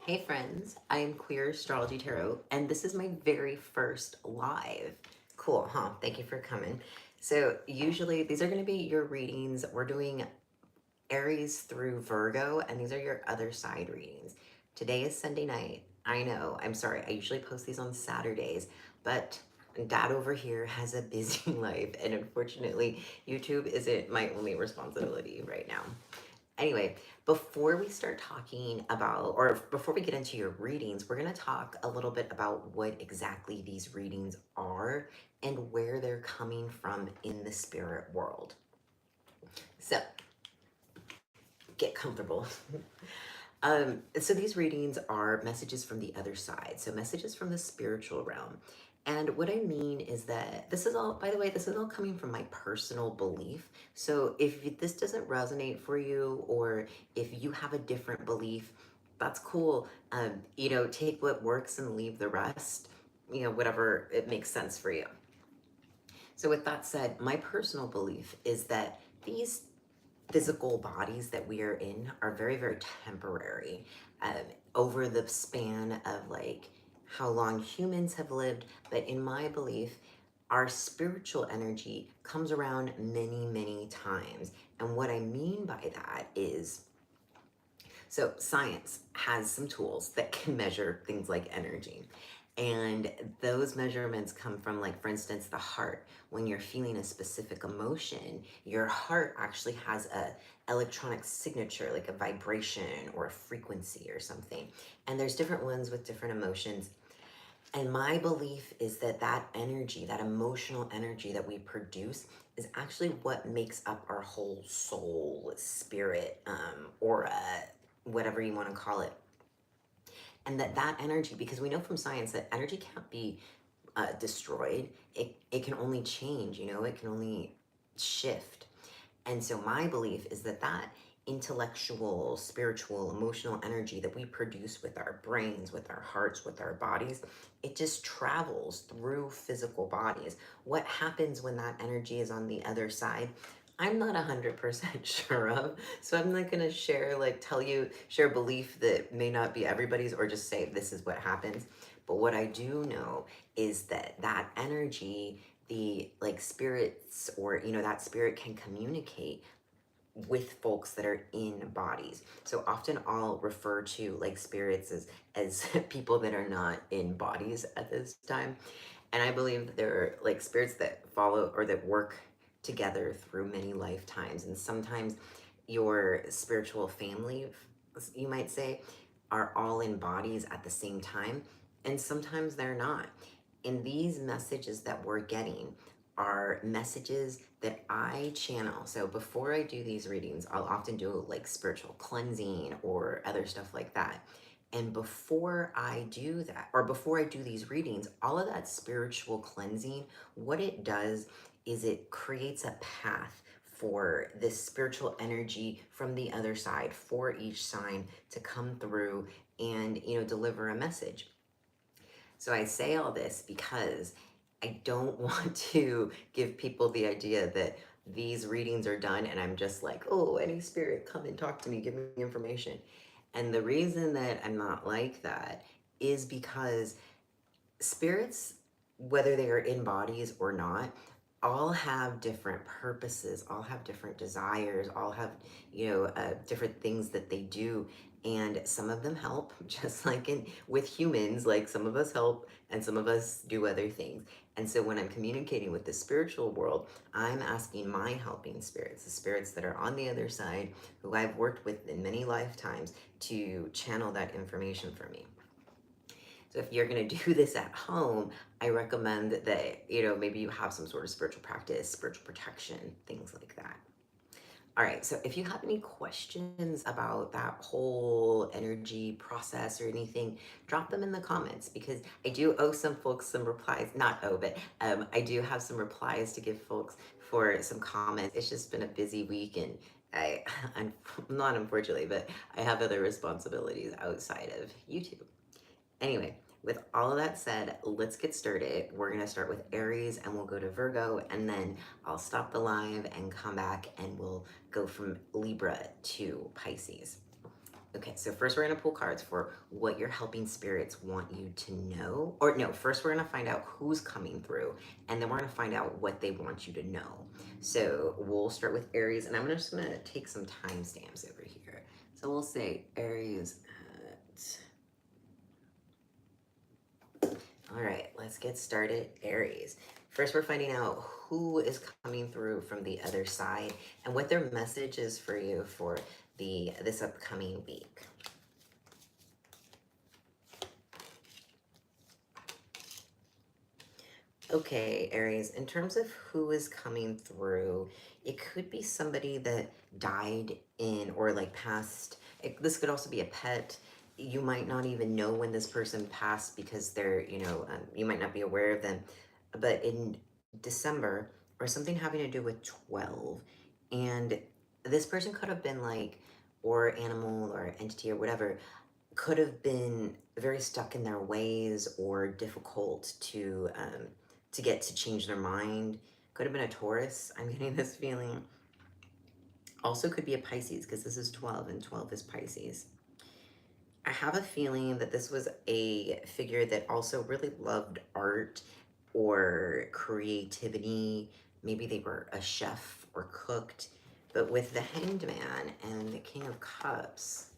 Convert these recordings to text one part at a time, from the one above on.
Hey friends, I am Queer Astrology Tarot, and this is my very first live. Cool, huh? Thank you for coming. So usually these are going to be your readings. We're doing Aries through Virgo, and these are your other side readings. Today is Sunday night. I know, I'm sorry, I usually post these on Saturdays, but Dad over here has a busy life, and unfortunately, YouTube isn't my only responsibility right now. Anyway, before we start talking about, or before we get into your readings, we're going to talk a little bit about what exactly these readings are and where they're coming from in the spirit world. So, get comfortable. So these readings are messages from the other side, so messages from the spiritual realm. And what I mean is that this is all, by the way, this is all coming from my personal belief. So if this doesn't resonate for you, or if you have a different belief, that's cool. Take what works and leave the rest, whatever it makes sense for you. So with that said, my personal belief is that these physical bodies that we are in are very, very temporary. um, Over the span of like how long humans have lived. But in my belief, our spiritual energy comes around many, many times. And what I mean by that is, so science has some tools that can measure things like energy. And those measurements come from, like, for instance, the heart. When you're feeling a specific emotion, your heart actually has a electronic signature, like a vibration or a frequency or something. And there's different ones with different emotions. And my belief is that that energy, that emotional energy that we produce, is actually what makes up our whole soul, spirit, aura, whatever you want to call it. And that energy, because we know from science that energy can't be destroyed. It can only change, it can only shift. And so my belief is that that intellectual, spiritual, emotional energy that we produce with our brains, with our hearts, with our bodies, it just travels through physical bodies. What happens when that energy is on the other side? I'm not 100% sure of. So I'm not going to share belief that may not be everybody's, or just say this is what happens. But what I do know is that that energy, the like spirits, or that spirit can communicate with folks that are in bodies. So often I'll refer to like spirits as people that are not in bodies at this time. And I believe that there are like spirits that follow or that work together through many lifetimes. And sometimes your spiritual family, you might say, are all in bodies at the same time. And sometimes they're not. And these messages that we're getting are messages that I channel. So before I do these readings, I'll often do like spiritual cleansing or other stuff like that. And before I do that, or before I do these readings, all of that spiritual cleansing, what it does is it creates a path for this spiritual energy from the other side, for each sign to come through and, deliver a message. So I say all this because I don't want to give people the idea that these readings are done and I'm just like, oh, any spirit, come and talk to me, give me information. And the reason that I'm not like that is because spirits, whether they are in bodies or not, all have different purposes, all have different desires, all have, different things that they do. And some of them help, just like with humans, like some of us help and some of us do other things. And so when I'm communicating with the spiritual world, I'm asking my helping spirits, the spirits that are on the other side, who I've worked with in many lifetimes, to channel that information for me. So if you're going to do this at home, I recommend that, maybe you have some sort of spiritual practice, spiritual protection, things like that. All right, so if you have any questions about that whole energy process or anything, drop them in the comments, because I do owe some folks some replies. Not owe, but I do have some replies to give folks for some comments. It's just been a busy week, and I'm not, unfortunately, but I have other responsibilities outside of YouTube. Anyway, with all of that said, let's get started. We're going to start with Aries and we'll go to Virgo, and then I'll stop the live and come back and we'll go from Libra to Pisces. Okay, so first we're gonna pull cards for what your helping spirits want you to know. Or no, first we're gonna find out who's coming through, and then we're gonna find out what they want you to know. So we'll start with Aries, and I'm just gonna take some timestamps over here. So we'll say Aries at... All right, let's get started. Aries. First, we're finding out who is coming through from the other side and what their message is for you for this upcoming week. Okay, Aries, in terms of who is coming through, it could be somebody that died in or like passed. This could also be a pet. You might not even know when this person passed because they're, you might not be aware of them. But in December, or something having to do with 12, and this person could have been like, or animal or entity or whatever, could have been very stuck in their ways or difficult to get to change their mind. Could have been a Taurus. I'm getting this feeling. Also could be a Pisces because this is 12 and 12 is Pisces. I have a feeling that this was a figure that also really loved art or creativity. Maybe they were a chef or cooked. But with the Hanged Man and the King of Cups,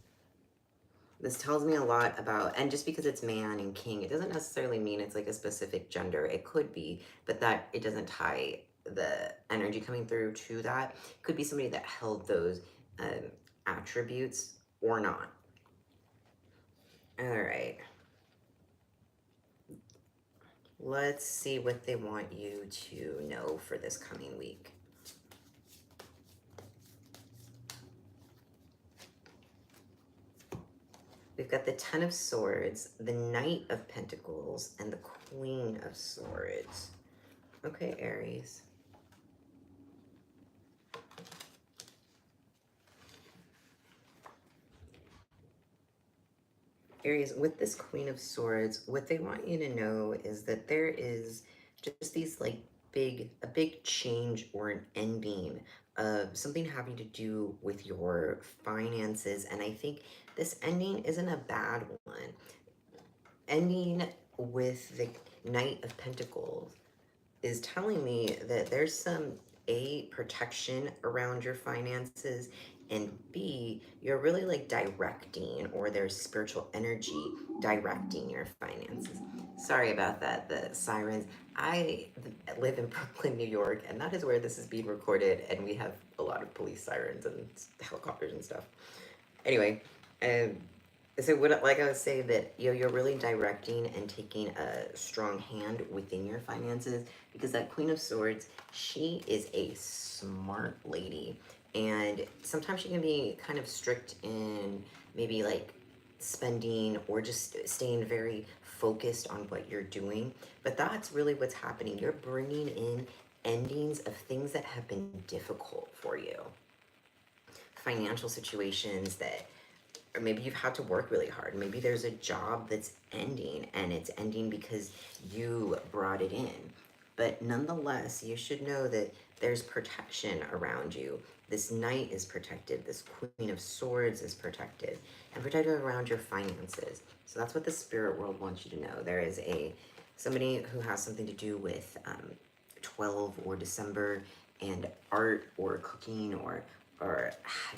this tells me a lot about, and just because it's man and king, it doesn't necessarily mean it's like a specific gender. It could be, but that it doesn't tie the energy coming through to that. It could be somebody that held those attributes or not. All right. Let's see what they want you to know for this coming week. We've got the Ten of Swords, the Knight of Pentacles, and the Queen of Swords. Okay, Aries. Aries, with this Queen of Swords, what they want you to know is that there is just these like a big change or an ending of something having to do with your finances. And I think this ending isn't a bad one. Ending with the Knight of Pentacles is telling me that there's some A, protection around your finances, and B, you're really like directing, or there's spiritual energy directing your finances. Sorry about that, the sirens. I live in Brooklyn, New York, and that is where this is being recorded, and we have a lot of police sirens and helicopters and stuff. Anyway, so what, like I was saying, that you're really directing and taking a strong hand within your finances, because that Queen of Swords, she is a smart lady, and sometimes she can be kind of strict in maybe like spending or just staying very focused on what you're doing. But that's really what's happening. You're bringing in endings of things that have been difficult for you, financial situations that, or maybe you've had to work really hard. Maybe there's a job that's ending, and it's ending because you brought it in. But nonetheless, you should know that there's protection around you. This Knight is protected. This Queen of Swords is protected, and protected around your finances. So that's what the spirit world wants you to know. There is somebody who has something to do with 12 or December and art or cooking or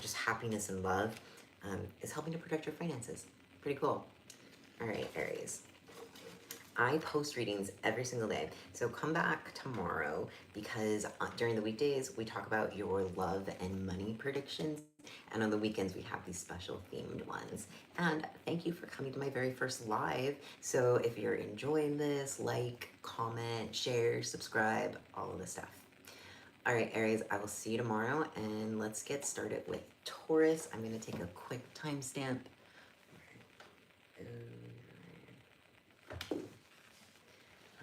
just happiness and love. Is helping to protect your finances. Pretty cool. All right, Aries. I post readings every single day. So come back tomorrow, because during the weekdays, we talk about your love and money predictions. And on the weekends, we have these special themed ones. And thank you for coming to my very first live. So if you're enjoying this, like, comment, share, subscribe, all of the stuff. All right, Aries, I will see you tomorrow, and let's get started with Taurus. I'm going to take a quick timestamp.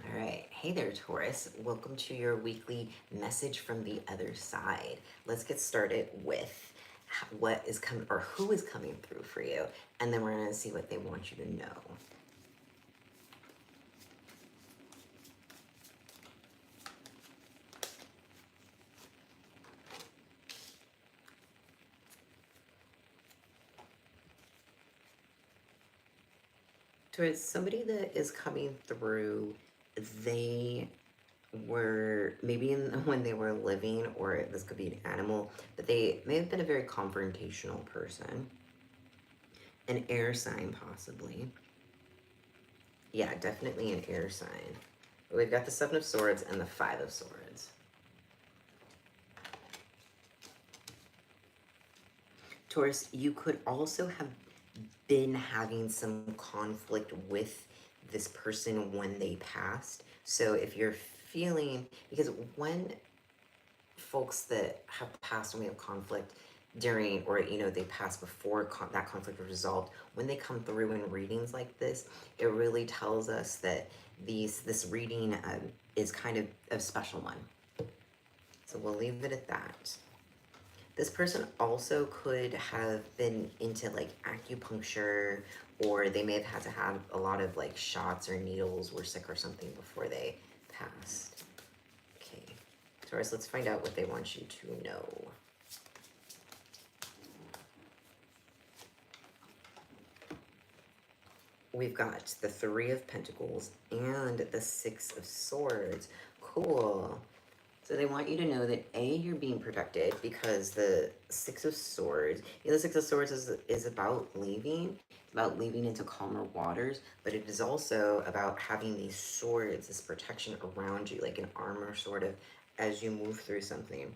All right. Hey there, Taurus. Welcome to your weekly message from the other side. Let's get started with what is coming, or who is coming through for you, and then we're going to see what they want you to know. Towards somebody that is coming through, they were maybe in when they were living, or this could be an animal, but they may have been a very confrontational person. An air sign, possibly. Yeah, definitely an air sign. But we've got the Seven of Swords and the Five of Swords. Taurus, you could also have been having some conflict with this person when they passed. So if you're feeling, because when folks that have passed and we have conflict during, or you know, they pass before that conflict was resolved, when they come through in readings like this, it really tells us that this reading is kind of a special one. So we'll leave it at that. This person also could have been into like acupuncture, or they may have had to have a lot of like shots or needles, were sick or something before they passed. Okay, Taurus, let's find out what they want you to know. We've got the Three of Pentacles and the Six of Swords. Cool. So they want you to know that A, you're being protected, because the Six of Swords, you know, the Six of Swords is about leaving. It's about leaving into calmer waters, but it is also about having these swords, this protection around you, like an armor sort of, as you move through something.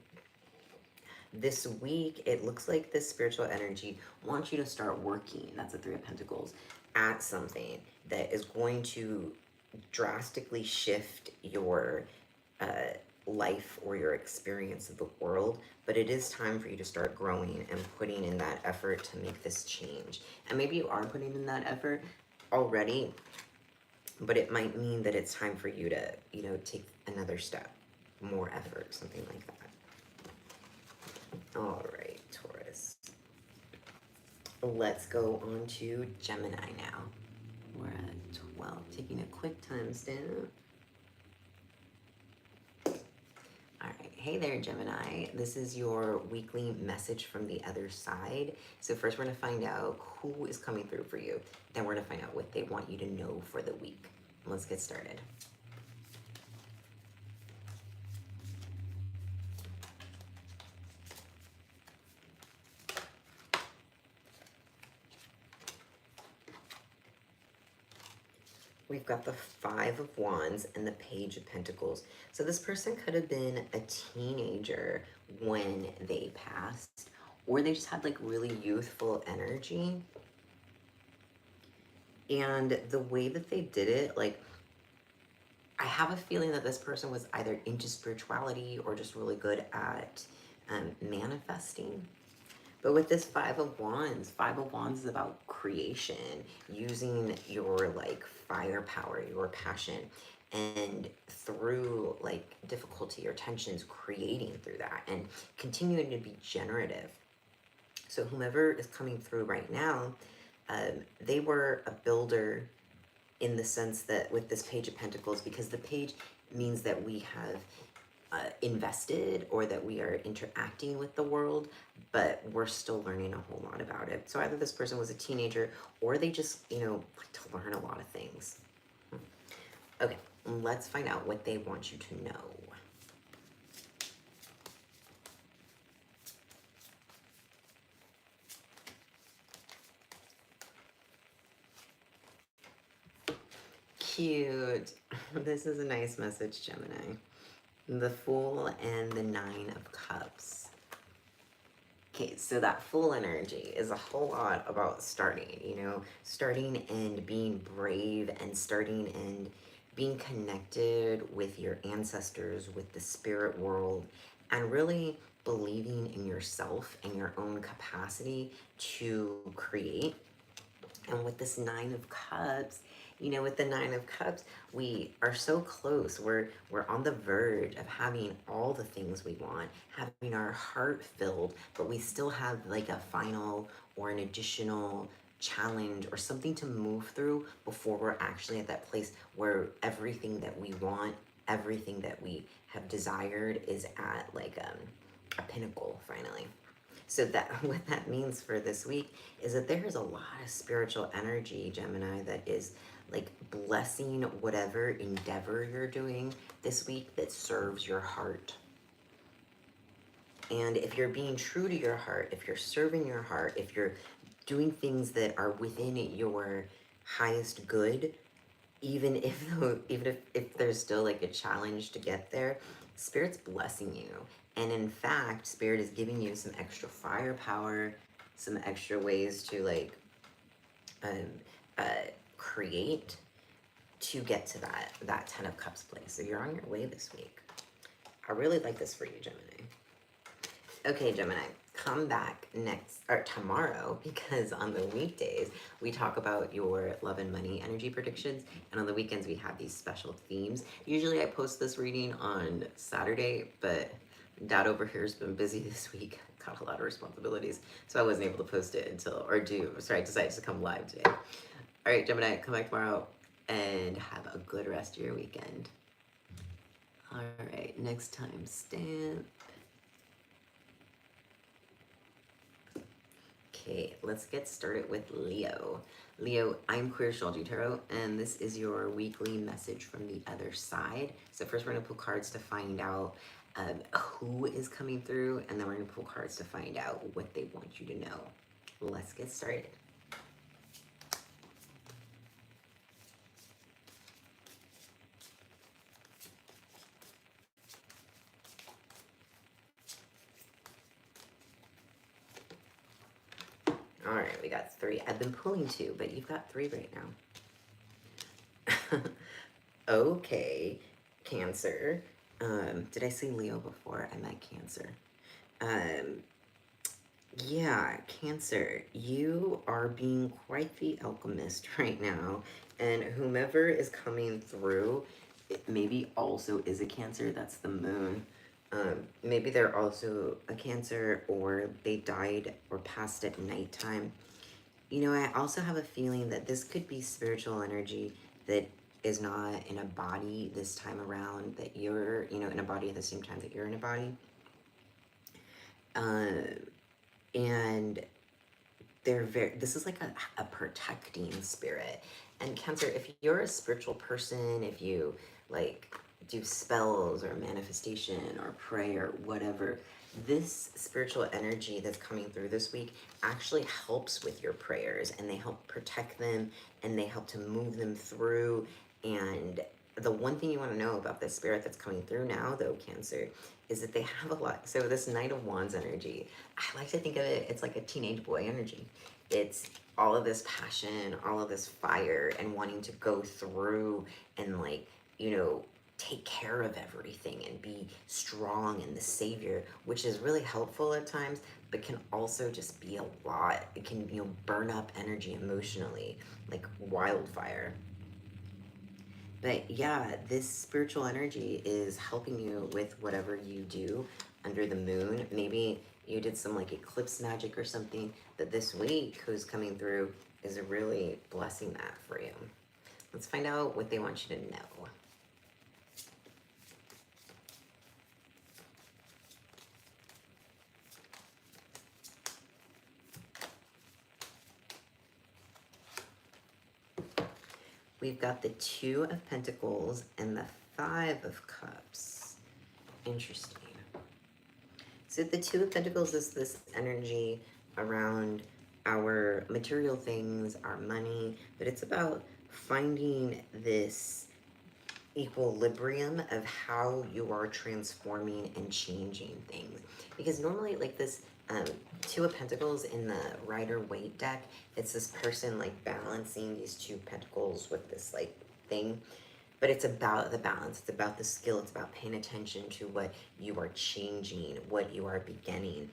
This week, it looks like this spiritual energy wants you to start working, that's the Three of Pentacles, at something that is going to drastically shift your life or your experience of the world, but it is time for you to start growing and putting in that effort to make this change. And maybe you are putting in that effort already, but it might mean that it's time for you to, you know, take another step, more effort, something like that. All right, Taurus. Let's go on to Gemini now. We're at 12, taking a quick timestamp. All right, hey there, Gemini. This is your weekly message from the other side. So first we're gonna find out who is coming through for you. Then we're gonna find out what they want you to know for the week. Let's get started. We've got the Five of Wands and the Page of Pentacles. So this person could have been a teenager when they passed, or they just had like really youthful energy. And the way that they did it, like, I have a feeling that this person was either into spirituality or just really good at manifesting. But with this Five of Wands is about creation, using your like firepower, your passion, and through like difficulty or tensions, creating through that and continuing to be generative. So whomever is coming through right now, they were a builder in the sense that with this Page of Pentacles, because the page means that we have invested, or that we are interacting with the world, but we're still learning a whole lot about it. So either this person was a teenager, or they just, you know, like to learn a lot of things. Okay, let's find out what they want you to know. Cute. This is a nice message, Gemini. The Fool and the Nine of Cups. Okay, so that Fool energy is a whole lot about starting, you know, starting and being brave, and starting and being connected with your ancestors, with the spirit world, and really believing in yourself and your own capacity to create. And with this Nine of Cups, you know, with the Nine of Cups, we are so close. We're on the verge of having all the things we want, having our heart filled, but we still have like a final or an additional challenge or something to move through before we're actually at that place where everything that we want, everything that we have desired is at like a pinnacle finally. So that what that means for this week is that there's a lot of spiritual energy, Gemini, that is like blessing whatever endeavor you're doing this week that serves your heart. And if you're being true to your heart, if you're serving your heart, if you're doing things that are within your highest good, even if there's still like a challenge to get there, Spirit's blessing you. And in fact, Spirit is giving you some extra firepower, some extra ways to like um, uh, create to get to that 10 of Cups place. So you're on your way this week. I really like this for you, Gemini. Okay, Gemini, come back next or tomorrow, because on the weekdays we talk about your love and money energy predictions, and on the weekends we have these special themes. Usually I post this reading on Saturday, but Dad over here has been busy this week. Got a lot of responsibilities, so I wasn't able to post it I decided to come live today. All right, Gemini, come back tomorrow and have a good rest of your weekend. All right, next time stamp. Okay, let's get started with Leo. Leo, I'm Queer Astrology Tarot, and this is your weekly message from the other side. So first we're going to pull cards to find out who is coming through, and then we're going to pull cards to find out what they want you to know. Let's get started. All right, we got 3. I've been pulling 2, but you've got 3 right now. Okay, Cancer. Did I say Leo before? I meant Cancer. Yeah, Cancer, you are being quite the alchemist right now, and whomever is coming through, it maybe also is a Cancer. That's the moon. Maybe they're also a Cancer, or they died or passed at nighttime. You know, I also have a feeling that this could be spiritual energy that is not in a body this time around, that you're, in a body at the same time that you're in a body. And this is like a protecting spirit. And Cancer, if you're a spiritual person, if you like do spells or manifestation or pray or whatever, this spiritual energy that's coming through this week actually helps with your prayers, and they help protect them, and they help to move them through. And the one thing you want to know about this spirit that's coming through now, though, Cancer, is that they have a lot. So this Knight of Wands energy, I like to think of it, it's like a teenage boy energy. It's all of this passion, all of this fire, and wanting to go through and like, take care of everything and be strong and the savior, which is really helpful at times, but can also just be a lot. It can, burn up energy emotionally like wildfire. But yeah, this spiritual energy is helping you with whatever you do under the moon. Maybe you did some like eclipse magic or something, that this week who's coming through is really blessing that for you. Let's find out what they want you to know. We've got the 2 of Pentacles and the 5 of Cups. Interesting. So the 2 of Pentacles is this energy around our material things, our money, but it's about finding this equilibrium of how you are transforming and changing things. Because normally, like this 2 of Pentacles in the Rider-Waite deck, it's this person like balancing these 2 pentacles with this like thing. But it's about the balance, it's about the skill, it's about paying attention to what you are changing, what you are beginning.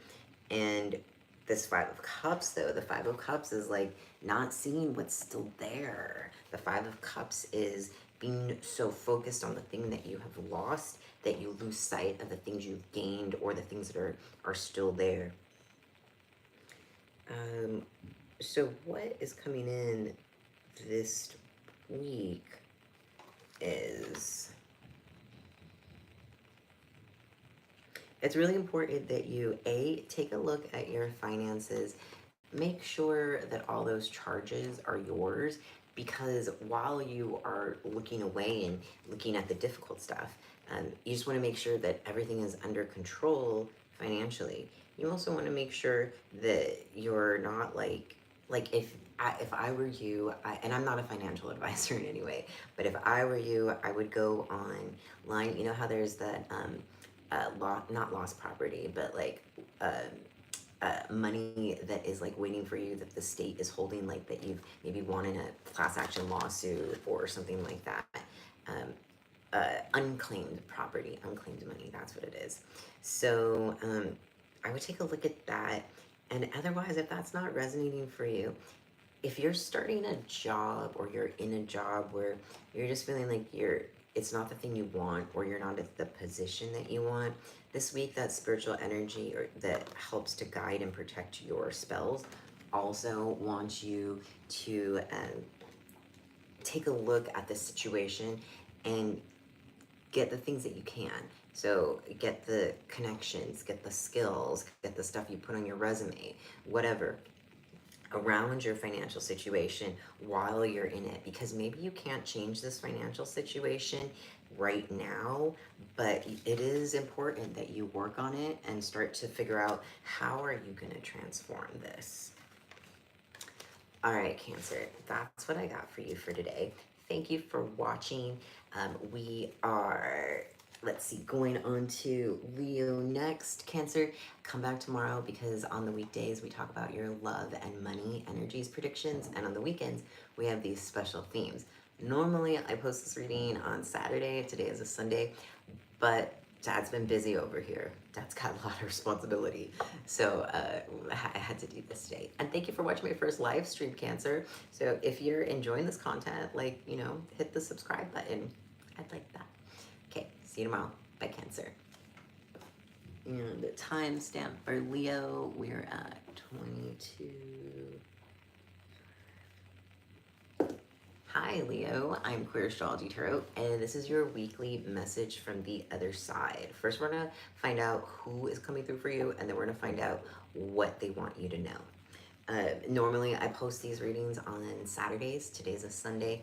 And this 5 of Cups, though, the 5 of Cups is like not seeing what's still there. The 5 of Cups is being so focused on the thing that you have lost that you lose sight of the things you've gained or the things that are still there. So what is coming in this week is it's really important that you take a look at your finances, make sure that all those charges are yours, because while you are looking away and looking at the difficult stuff, you just want to make sure that everything is under control financially. You also want to make sure that you're not like if I were you, and I'm not a financial advisor in any way, but if I were you, I would go online. You know how there's that not lost property, but like money that is like waiting for you, that the state is holding, like that you've maybe won in a class action lawsuit or something like that. Um, Unclaimed property, unclaimed money, that's what it is. So I would take a look at that. And otherwise, if that's not resonating for you, if you're starting a job or you're in a job where you're just feeling like it's not the thing you want, or you're not at the position that you want, this week that spiritual energy or that helps to guide and protect your spells also wants you to take a look at the situation and get the things that you can. So get the connections, get the skills, get the stuff you put on your resume, whatever, around your financial situation while you're in it, because maybe you can't change this financial situation right now, but it is important that you work on it and start to figure out how are you going to transform this. All right, Cancer, that's what I got for you for today. Thank you for watching. We are, let's see, going on to Leo next. Cancer, come back tomorrow, because on the weekdays we talk about your love and money energies predictions, and on the weekends we have these special themes. Normally I post this reading on Saturday. Today is a Sunday, but Dad's been busy over here. Dad's got a lot of responsibility. So I had to do this today. And thank you for watching my first live stream, Cancer. So if you're enjoying this content, like, hit the subscribe button. I'd like that. Okay, see you tomorrow. Bye, Cancer. And the timestamp for Leo, we're at 22. Hi Leo, I'm Queer Astrology Tarot, and this is your weekly message from the other side. First, we're gonna find out who is coming through for you, and then we're gonna find out what they want you to know. Normally, I post these readings on Saturdays. Today's a Sunday.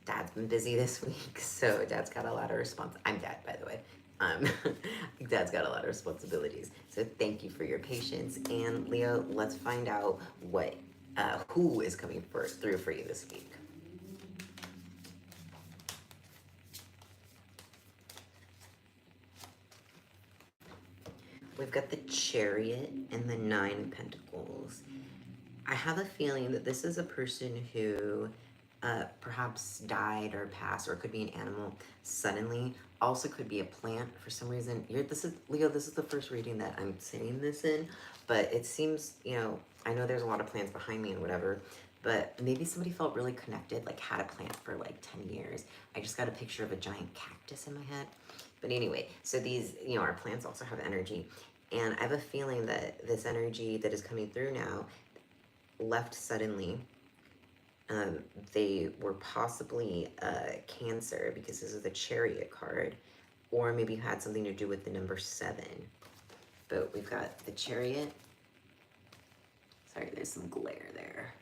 Dad's been busy this week, so Dad's got a lot of I'm Dad, by the way. Dad's got a lot of responsibilities. So thank you for your patience. And Leo, let's find out who is coming through for you this week. We've got the Chariot and the Nine of Pentacles. I have a feeling that this is a person who perhaps died or passed, or it could be an animal suddenly. Also could be a plant for some reason. Leo, this is the first reading that I'm saying this in, but it seems, I know there's a lot of plants behind me and whatever, but maybe somebody felt really connected, like had a plant for like 10 years. I just got a picture of a giant cactus in my head. But anyway, so these, our plants also have energy. And I have a feeling that this energy that is coming through now left suddenly. They were possibly Cancer, because this is the Chariot card, or maybe had something to do with the number 7. But we've got the Chariot. Sorry, there's some glare there.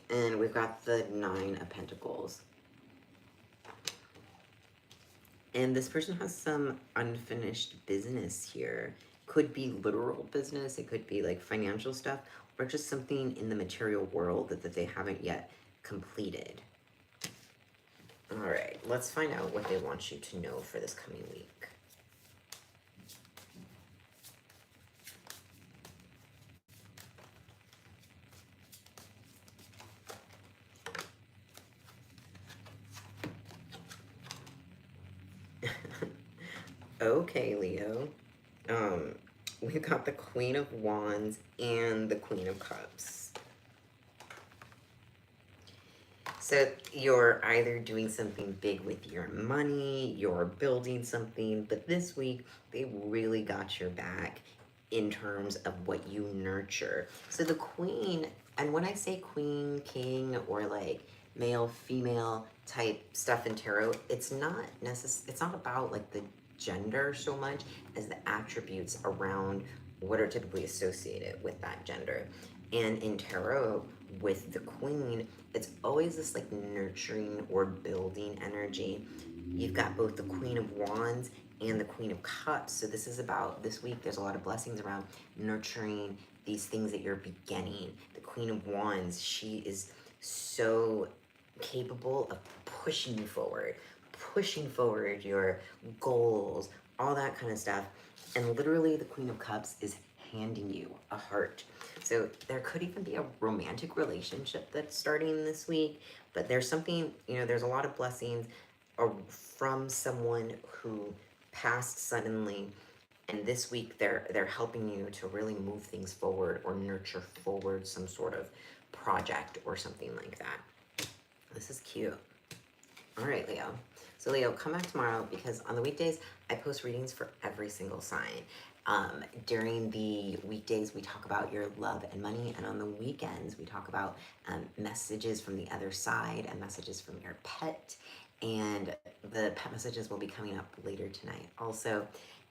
And we've got the Nine of Pentacles. And this person has some unfinished business here. Could be literal business, it could be like financial stuff, or just something in the material world that they haven't yet completed. All right, let's find out what they want you to know for this coming week. Okay, Leo. We've got the Queen of Wands and the Queen of Cups. So you're either doing something big with your money, you're building something, but this week they really got your back in terms of what you nurture. So the Queen, and when I say Queen, King, or like male, female type stuff in tarot, it's not about like the gender so much as the attributes around what are typically associated with that gender. And in tarot, with the queen, it's always this like nurturing or building energy. You've got both the Queen of Wands and the Queen of Cups. So this is about this week, there's a lot of blessings around nurturing these things that you're beginning. The Queen of Wands, she is so capable of pushing forward your goals, all that kind of stuff. And literally the Queen of Cups is handing you a heart. So there could even be a romantic relationship that's starting this week, but there's something, you know, there's a lot of blessings from someone who passed suddenly, and this week they're helping you to really move things forward or nurture forward some sort of project or something like that. This is cute. All right, Leo. So Leo, come back tomorrow because on the weekdays, I post readings for every single sign. During the weekdays, we talk about your love and money, and on the weekends, we talk about messages from the other side and messages from your pet, and the pet messages will be coming up later tonight also.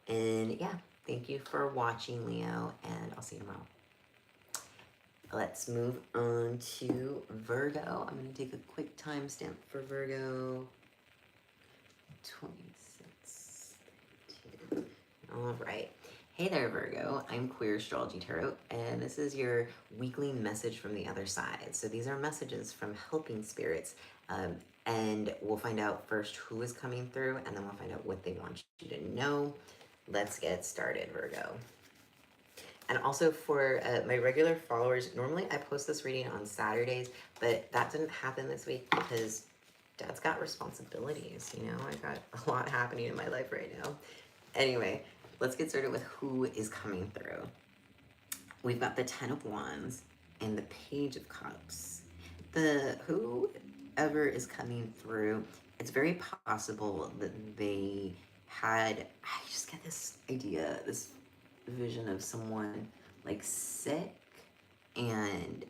And yeah, thank you for watching, Leo, and I'll see you tomorrow. Let's move on to Virgo. I'm going to take a quick timestamp for Virgo. 26. All right. Hey there, Virgo. I'm Queer Astrology Tarot, and this is your weekly message from the other side. So these are messages from helping spirits, and we'll find out first who is coming through, and then we'll find out what they want you to know. Let's get started, Virgo. And also for my regular followers, normally I post this reading on Saturdays, but that didn't happen this week because Dad's got responsibilities, you know? I got a lot happening in my life right now. Anyway, let's get started with who is coming through. We've got the Ten of Wands and the Page of Cups. Whoever is coming through, it's very possible that they had, I just get this idea, this vision of someone like sick, and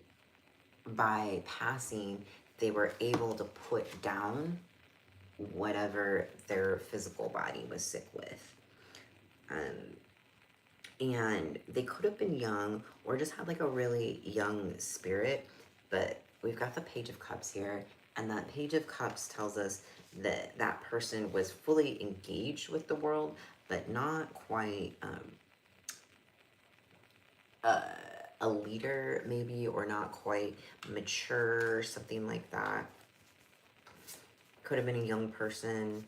by passing they were able to put down whatever their physical body was sick with, and they could have been young or just had like a really young spirit. But we've got the Page of Cups here, and that Page of Cups tells us that that person was fully engaged with the world, but not quite a leader maybe, or not quite mature, something like that. Could have been a young person.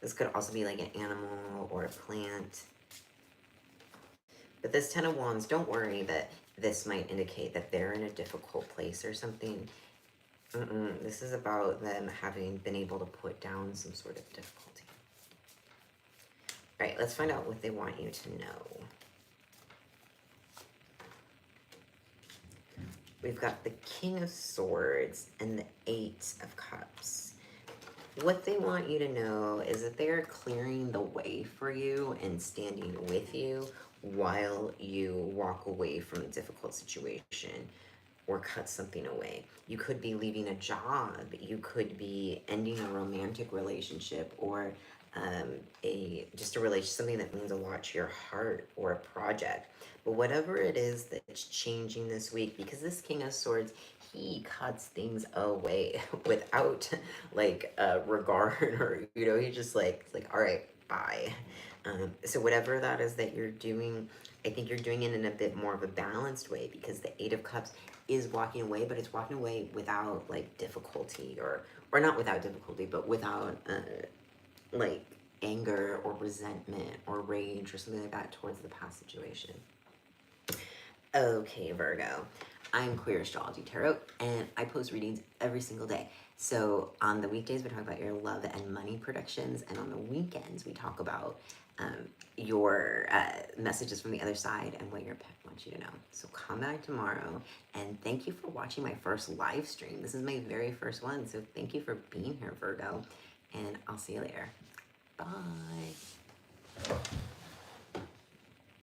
This could also be like an animal or a plant. But this Ten of Wands, don't worry that this might indicate that they're in a difficult place or something. This is about them having been able to put down some sort of difficulty. All right, let's find out what they want you to know. We've got the King of Swords and the Eight of Cups. What they want you to know is that they're clearing the way for you and standing with you while you walk away from a difficult situation or cut something away. You could be leaving a job, you could be ending a romantic relationship, or just a relationship, something that means a lot to your heart, or a project. But whatever it is that's changing this week, because this King of Swords, he cuts things away without like regard, or, you know, he just like all right, bye. So whatever that is that you're doing, I think you're doing it in a bit more of a balanced way, because the Eight of Cups is walking away, but it's walking away without like difficulty, or not without difficulty, but without like anger or resentment or rage or something like that towards the past situation. Okay, Virgo, I'm Queer Astrology Tarot, and I post readings every single day. So on the weekdays, we talk about your love and money predictions, and on the weekends, we talk about your messages from the other side and what your pet wants you to know. So come back tomorrow, and thank you for watching my first live stream. This is my very first one, so thank you for being here, Virgo, and I'll see you later. Bye.